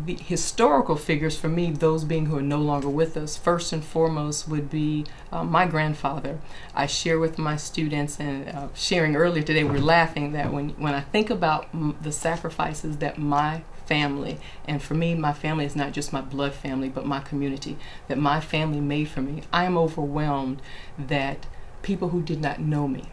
The historical figures for me, those being who are no longer with us, first and foremost would be my grandfather. I share with my students, and sharing earlier today, we're laughing that when I think about the sacrifices that my family, and for me, my family is not just my blood family, but my community, that my family made for me, I am overwhelmed that people who did not know me,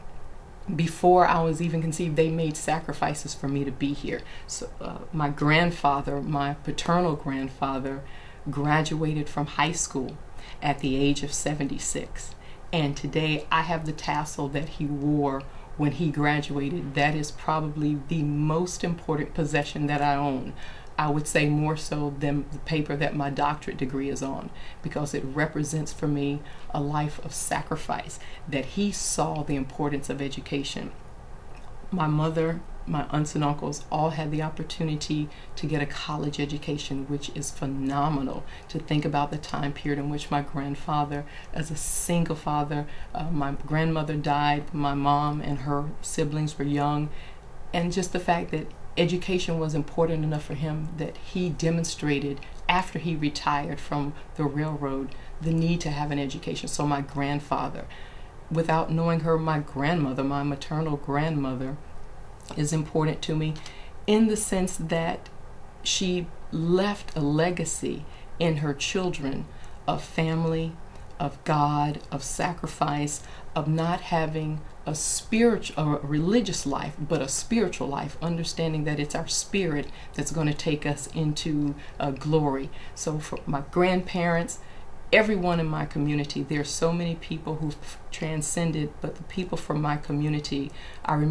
before I was even conceived, they made sacrifices for me to be here. So my grandfather, my paternal grandfather, graduated from high school at the age of 76. And today I have the tassel that he wore when he graduated. That is probably the most important possession that I own. I would say more so than the paper that my doctorate degree is on, because it represents for me a life of sacrifice, that he saw the importance of education. My mother, my aunts and uncles all had the opportunity to get a college education, which is phenomenal to think about the time period in which my grandfather, as a single father, my grandmother died, my mom and her siblings were young, and just the fact that education was important enough for him that he demonstrated after he retired from the railroad the need to have an education. So my grandfather, without knowing her, my grandmother, my maternal grandmother, is important to me in the sense that she left a legacy in her children of family, of God, of sacrifice, of not having a spiritual, a religious life, but a spiritual life, understanding that it's our spirit that's going to take us into glory. So for my grandparents, everyone in my community, there are so many people who've transcended, but the people from my community, I remember